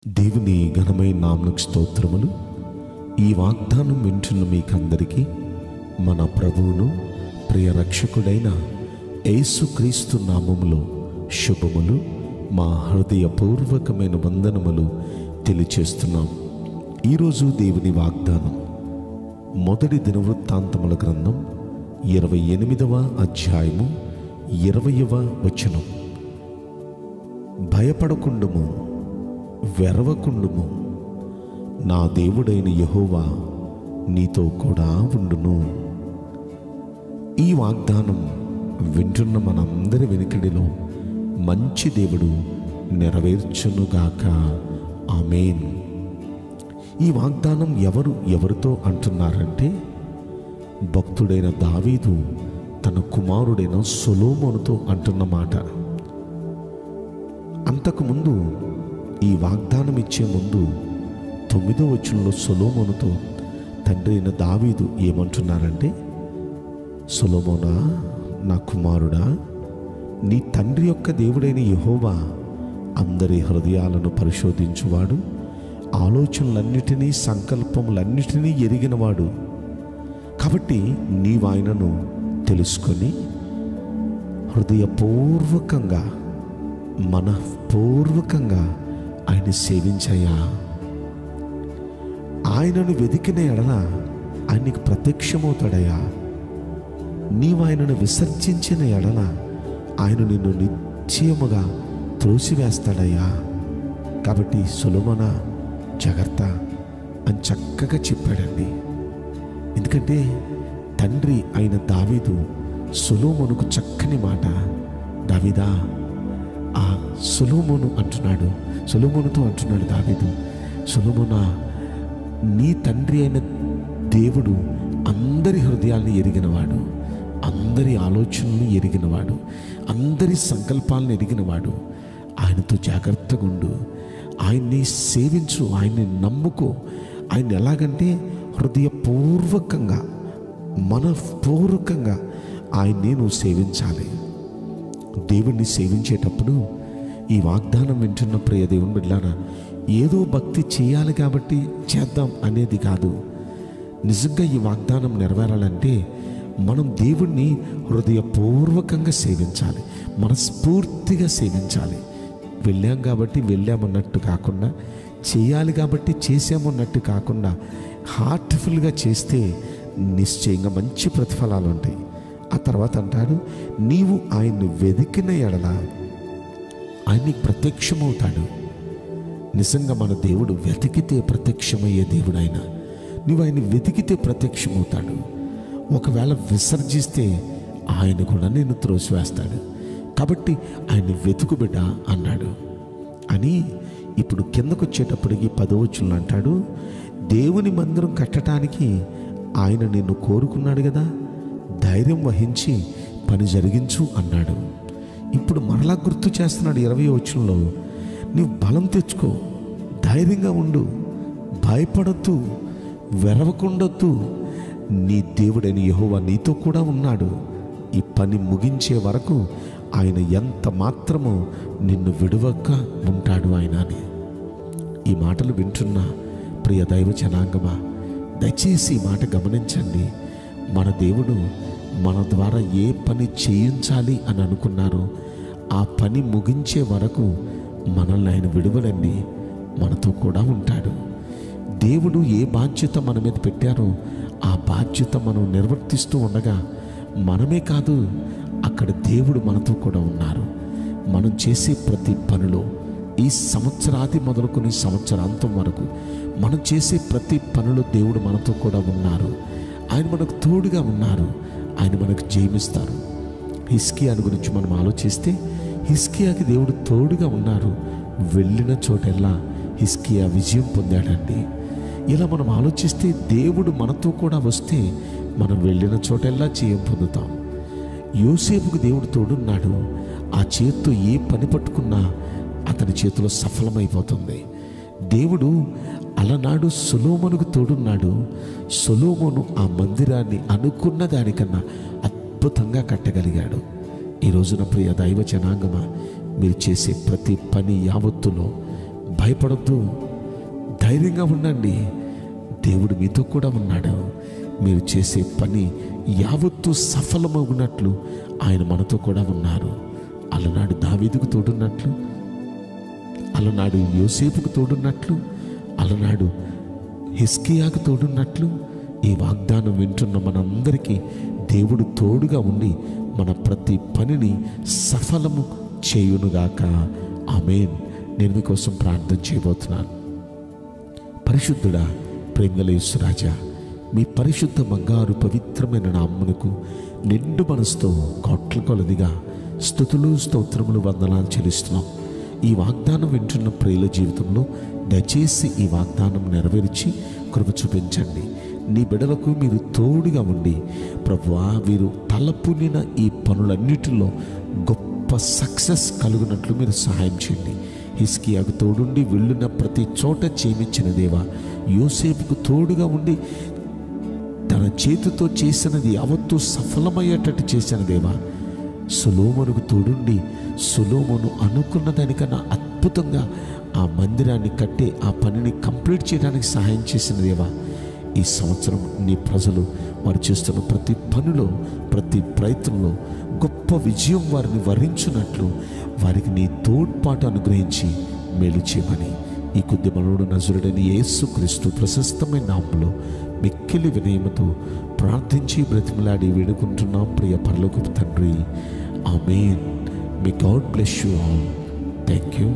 దేవుని ఘనమైన నామమునకు స్తోత్రములు. ఈ వాగ్దానం వింటున్న మీకందరికీ మన ప్రభువును ప్రియ రక్షకుడైన యేసుక్రీస్తు నామములో శుభములు, మా హృదయపూర్వకమైన వందనములు తెలియచేస్తున్నాం. ఈరోజు దేవుని వాగ్దానం మొదటి దినవృత్తాంతముల గ్రంథం 28వ అధ్యాయము 20వ వచనం. భయపడకుండుము, వెరవకుండుము, నా దేవుడైన యెహోవా నీతో కూడా ఉండును. ఈ వాగ్దానం వింటున్న మనందరి వెనుకడిలో మంచి దేవుడు నెరవేర్చునుగాక. ఆమేన్. ఈ వాగ్దానం ఎవరితో అంటున్నారంటే, భక్తుడైన దావీదు తన కుమారుడైన సొలొమోనుతో అంటున్న మాట. అంతకుముందు ఈ వాగ్దానం ఇచ్చే ముందు 9వ వచనంలో సొలొమోనుతో తండ్రి అయిన దావీదు ఏమంటున్నారంటే, సొలొమోనా, నా కుమారుడా, నీ తండ్రి యొక్క దేవుడైన యెహోవా అందరి హృదయాలను పరిశోధించువాడు, ఆలోచనలన్నిటినీ సంకల్పములన్నిటినీ ఎరిగినవాడు. కాబట్టి నీవు ఆయనను తెలుసుకొని హృదయపూర్వకంగా మనఃపూర్వకంగా ఆయన సేవించయ్యా. ఆయనను వెతికిన ఎడల ఆయనకు ప్రత్యక్షమవుతాడయ్యా. నీవు ఆయనను విసర్జించిన ఎడల ఆయన నిన్ను నిశ్చయముగా త్రోసివేస్తాడయ్యా. కాబట్టి సొలొమోనా, జాగ్రత్త అని చక్కగా చెప్పాడండి. ఎందుకంటే తండ్రి అయిన దావీదు సొలొమోనుకు చక్కని మాట, దావీదా, ఆ సొలొమోనుతో అంటున్నాడు దావీదు, సొలొమోనా, నీ తండ్రి అయిన దేవుడు అందరి హృదయాలను ఎరిగినవాడు, అందరి ఆలోచనలు ఎరిగినవాడు, అందరి సంకల్పాలను ఎరిగినవాడు. ఆయనతో జాగ్రత్తగా ఉండు, ఆయన్ని సేవించు, ఆయన్ని నమ్ముకో. ఆయన ఎలాగంటే హృదయపూర్వకంగా మనఃపూర్వకంగా ఆయన్ని నువ్వు సేవించాలి. దేవుణ్ణి సేవించేటప్పుడు ఈ వాగ్దానం వింటున్న ప్రియ దేవుని బిడ్డలారా, ఏదో భక్తి చేయాలి కాబట్టి చేద్దాం అనేది కాదు. నిజంగా ఈ వాగ్దానం నెరవేరాలంటే మనం దేవుణ్ణి హృదయపూర్వకంగా సేవించాలి, మనస్ఫూర్తిగా సేవించాలి. వెళ్ళాం కాబట్టి వెళ్ళామన్నట్టు కాకుండా, చేయాలి కాబట్టి చేసామన్నట్టు కాకుండా, హార్ట్ఫుల్గా చేస్తే నిశ్చయంగా మంచి ప్రతిఫలాలు ఉంటాయి. ఆ తర్వాత అంటాడు, నీవు ఆయన్ని వెతికిన ఎడల ఆయన నీకు ప్రత్యక్షమవుతాడు. నిజంగా మన దేవుడు వెతికితే ప్రత్యక్షమయ్యే దేవుడు ఆయన. నువ్వు ఆయన్ని వెతికితే ప్రత్యక్షమవుతాడు. ఒకవేళ విసర్జిస్తే ఆయన కూడా నిన్ను త్రోసివేస్తాడు. కాబట్టి ఆయన్ని వెతుకు బిడ్డ అన్నాడు. అని ఇప్పుడు కిందకు వచ్చేటప్పటికి 10వ వచనంలో అంటాడు, దేవుని మందిరం కట్టడానికి ఆయన నిన్ను కోరుకున్నాడు కదా, ధైర్యం వహించి పని జరిగించు అన్నాడు. ఇప్పుడు మరలా గుర్తు చేస్తున్నాడు 20వ వచనంలో, నీవు బలం తెచ్చుకో, ధైర్యంగా ఉండు, భయపడద్దు, వెరవకుండొద్దు, నీ దేవుడైన యెహోవా నీతో కూడా ఉన్నాడు. ఈ పని ముగించే వరకు ఆయన ఎంత మాత్రమో నిన్ను విడువక ఉంటాడు ఆయన అని. ఈ మాటలు వింటున్న ప్రియ దైవ జనాంగమా, దయచేసి ఈ మాట గమనించండి. మన దేవుడు మన ద్వారా ఏ పని చేయించాలి అని అనుకున్నారో ఆ పని ముగించే వరకు మనల్ని ఆయన విడువడండి, మనతో కూడా ఉంటాడు. దేవుడు ఏ బాధ్యత మన మీద పెట్టారో ఆ బాధ్యత మనం నిర్వర్తిస్తూ ఉండగా మనమే కాదు, అక్కడ దేవుడు మనతో కూడా ఉన్నారు. మనం చేసే ప్రతి పనిలో ఈ సంవత్సరాది మొదలుకొని సంవత్సరాంతం వరకు మనం చేసే ప్రతి పనిలో దేవుడు మనతో కూడా ఉన్నారు. ఆయన మనకు తోడుగా ఉన్నారు. ఆయన మనకు జయమిస్తారు. హిజ్కియాను గురించి మనం ఆలోచిస్తే హిజ్కియాకి దేవుడు తోడుగా ఉన్నారు. వెళ్ళిన చోటెల్లా హిజ్కియా విజయం పొందాడండి. ఇలా మనం ఆలోచిస్తే దేవుడు మనతో కూడా వస్తే మనం వెళ్ళిన చోటెల్లా జయం పొందుతాం. యోసేపుకు దేవుడు తోడున్నాడు. ఆ చేత్తో ఏ పని పట్టుకున్నా అతని చేతిలో సఫలమైపోతుంది. దేవుడు అలనాడు సొలొమోనుకు తోడున్నాడు. సొలొమోను ఆ మందిరాన్ని అనుకున్న దానికన్నా అద్భుతంగా కట్టగలిగాడు. ఈ రోజున ప్రియ దైవ జనాంగమా, మీరు చేసే ప్రతి పని యావత్తులో భయపడద్దు, ధైర్యంగా ఉండండి. దేవుడు మీతో కూడా ఉన్నాడు. మీరు చేసే పని యావత్తు సఫలమవునట్లు ఆయన మనతో కూడా ఉన్నారు. అలనాడు దావీదుకు తోడున్నట్లు, అలనాడు యోసేపుకు తోడున్నట్లు, అలనాడు హిజ్కియాకు తోడున్నట్లు ఈ వాగ్దానం వింటున్న మనందరికీ దేవుడు తోడుగా ఉండి మన ప్రతి పనిని సఫలము చేయునుగాక. ఆమేన్. నేను మీకోసం ప్రార్థన చేయబోతున్నాను. పరిశుద్ధుడా, ప్రేమగల యేసురాజా, మీ పరిశుద్ధ బంగారు పవిత్రమైన నామమునకు నిండు మనసుతో కోట్ల కొలదిగా స్తుతులు, స్తోత్రములు, వందనాలు చెల్లిస్తున్నాం. ఈ వాగ్దానం వింటున్న ప్రియుల జీవితంలో దయచేసి ఈ వాగ్దానం నెరవేర్చి కృప చూపించండి. నీ బిడ్డలకు మీరు తోడుగా ఉండి ప్రభువా, వీరు తలపునిన ఈ పనులన్నిటిలో గొప్ప సక్సెస్ కలుగునట్లు మీరు సహాయం చేయండి. హిజ్కియాకు తోడుండి వెళ్ళిన ప్రతి చోట చేయించిన దేవా, యోసేపుకు తోడుగా ఉండి తన చేతితో చేసినది యావత్తూ సఫలమయ్యేటట్టు చేసిన దేవా, సొలొమోనుకు తోడుండి సొలొమోను అనుకున్న దానికన్నా అద్భుతంగా ఆ మందిరాన్ని కట్టి ఆ పనిని కంప్లీట్ చేయడానికి సహాయం చేసిన దేవా, ఈ సంవత్సరం నీ ప్రజలు వారు చేస్తున్న ప్రతి పనిలో, ప్రతి ప్రయత్నంలో గొప్ప విజయం వారిని వరించున్నట్లు వారికి నీ తోడ్పాటు అనుగ్రహించి మేలు చేయమని ఈ కొద్ది మనోడు నజరుడైన యేసుక్రీస్తు ప్రశస్తమైన నామములో మిక్కిలి వినయముతో ప్రార్థించి బ్రతిమలాడి వేడుకుంటున్నాం ప్రియ పరలోకపు తండ్రి. Amen. May God bless you all. Thank you.